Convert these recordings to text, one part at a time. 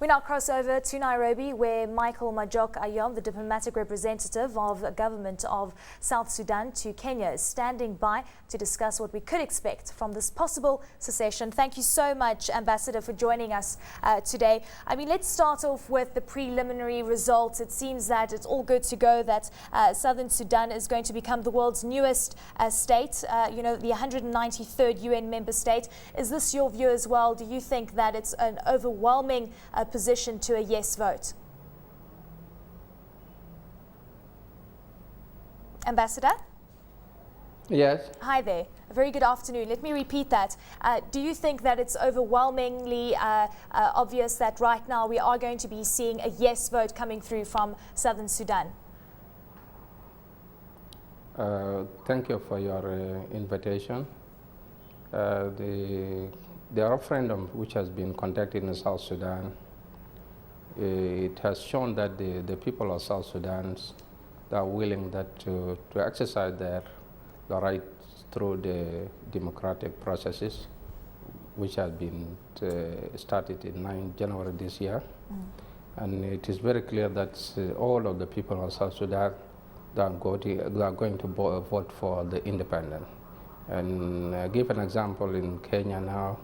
We now cross over to Nairobi, where Majok Ayom, the diplomatic representative of the government of South Sudan to Kenya, is standing by to discuss what we could expect from this possible secession. Thank you so much, Ambassador, for joining us today. I mean, let's start off with the preliminary results. It seems that it's all good to go, that Southern Sudan is going to become the world's newest state, the 193rd UN member state. Is this your view as well? Do you think that it's an overwhelming position to a yes vote? Ambassador? Yes. Hi there. A very good afternoon. Let me repeat that. Do you think that it's overwhelmingly obvious that right now we are going to be seeing a yes vote coming through from Southern Sudan? Thank you for your invitation. The referendum which has been conducted in South Sudan, it has shown that the people of South Sudan are willing to exercise the right through the democratic processes, which has been started in 9 January this year. And it is very clear that all of the people of South Sudan are going to vote for the independent. And give an example in Kenya now,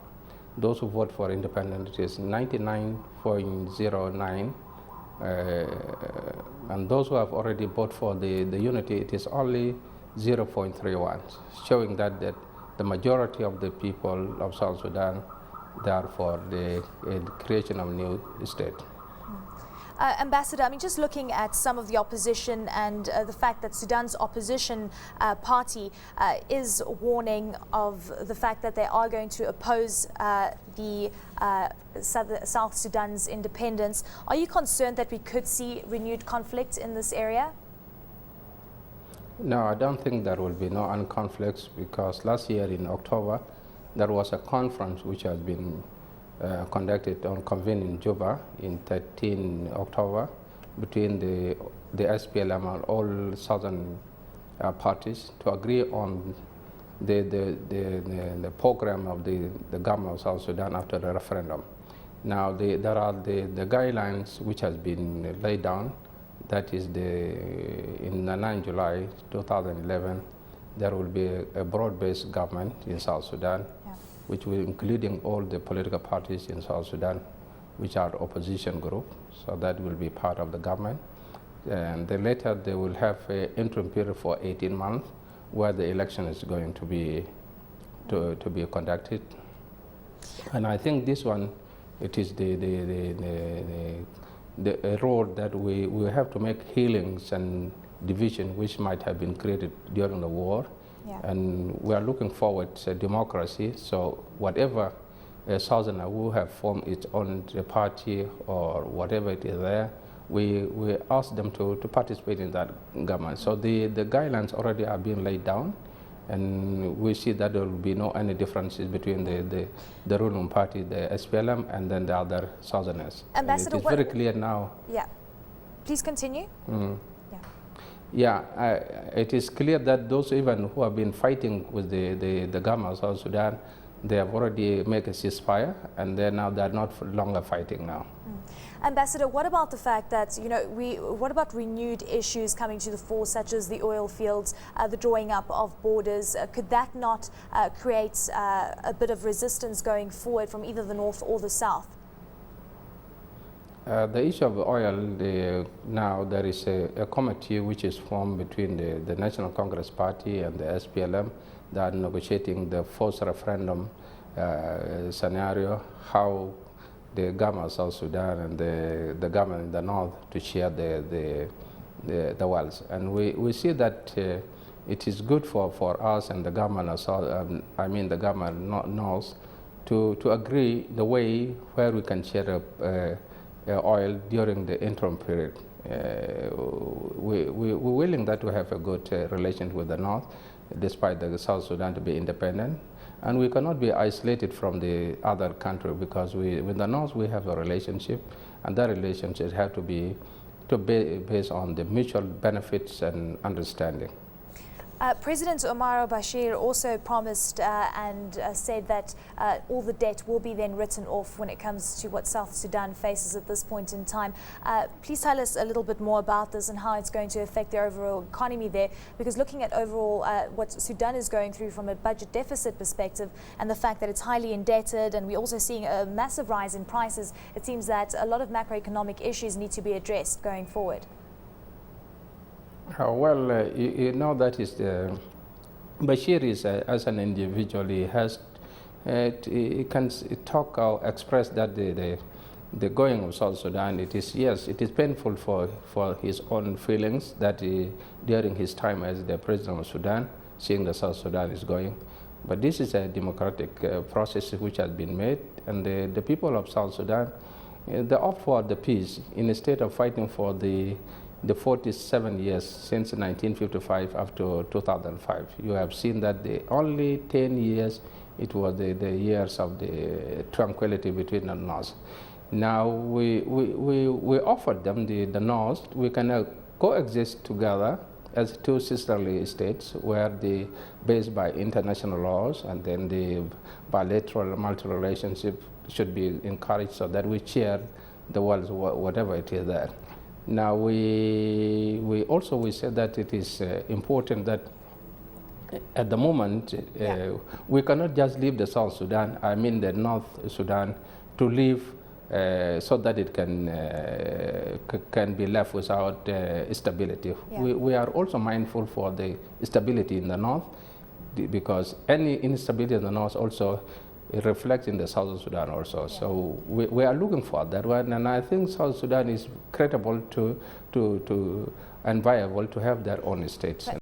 those who vote for independent, it is 99.09, and those who have already voted for the unity, it is only 0.31, showing that the majority of the people of South Sudan, they are for the creation of a new state. Ambassador, I mean, just looking at some of the opposition and the fact that Sudan's opposition party is warning of the fact that they are going to oppose the South Sudan's independence. Are you concerned that we could see renewed conflict in this area? No, I don't think there will be no armed conflicts, because last year in October there was a conference which has been conducted on convened in Juba in 13 October between the SPLM and all southern parties to agree on the program of the government of South Sudan after the referendum. Now there are the guidelines which has been laid down. That is in the 9 July 2011 there will be a broad-based government in South Sudan, which will including all the political parties in South Sudan, which are opposition group. So that will be part of the government. And then later they will have an interim period for 18 months, where the election is going to be conducted. And I think this one, it is the road that we have to make healings and division which might have been created during the war. And we are looking forward to democracy. So whatever Southern who have formed its own party or whatever it is there, we ask them to participate in that government. So the guidelines already are being laid down, and we see that there will be no any differences between the ruling party, the SPLM, and then the other Southerners. Ambassador, it is very clear now. Yeah, please continue. Yeah, it is clear that those even who have been fighting with the government of South Sudan, they have already made a ceasefire, and they're not longer fighting now. Ambassador, what about the fact that, what about renewed issues coming to the fore, such as the oil fields, the drawing up of borders? Could that not create a bit of resistance going forward from either the north or the south? The issue of oil, now there is a committee which is formed between the National Congress Party and the SPLM that are negotiating the first referendum scenario, how the government of South Sudan and the government in the north to share the wealth. And we see that it is good for us and the government of South, the government north to agree the way where we can share oil during the interim period. We're willing that we have a good relation with the north, despite the South Sudan to be independent. And we cannot be isolated from the other country, because with the north we have a relationship, and that relationship has to be based on the mutual benefits and understanding. President Omar al-Bashir also promised and said that all the debt will be then written off when it comes to what South Sudan faces at this point in time. Please tell us a little bit more about this and how it's going to affect the overall economy there, because looking at overall what Sudan is going through from a budget deficit perspective and the fact that it's highly indebted, and we're also seeing a massive rise in prices, it seems that a lot of macroeconomic issues need to be addressed going forward. Well, you know that is the Bashir is as an individual, he has he can talk or express that the going of South Sudan, it is, yes, it is painful for his own feelings that during his time as the president of Sudan, seeing that South Sudan is going. But this is a democratic process which has been made, and the people of South Sudan, they opt for the peace instead of fighting for the 47 years since 1955 up to 2005. You have seen that the only 10 years, it was the years of the tranquility between the North. Now we offered them the North. We can coexist together as two sisterly states where based by international laws, and then the bilateral multi-relationship should be encouraged so that we share the world, whatever it is there. Now we said that it is important that at the moment we cannot just leave the South Sudan, I mean the North Sudan, to live so that it can be left without stability. Yeah. We are also mindful for the stability in the North, because any instability in the North also it reflects in the South Sudan also. Yeah. So we are looking for that one, and I think South Sudan is credible to and viable to have their own states.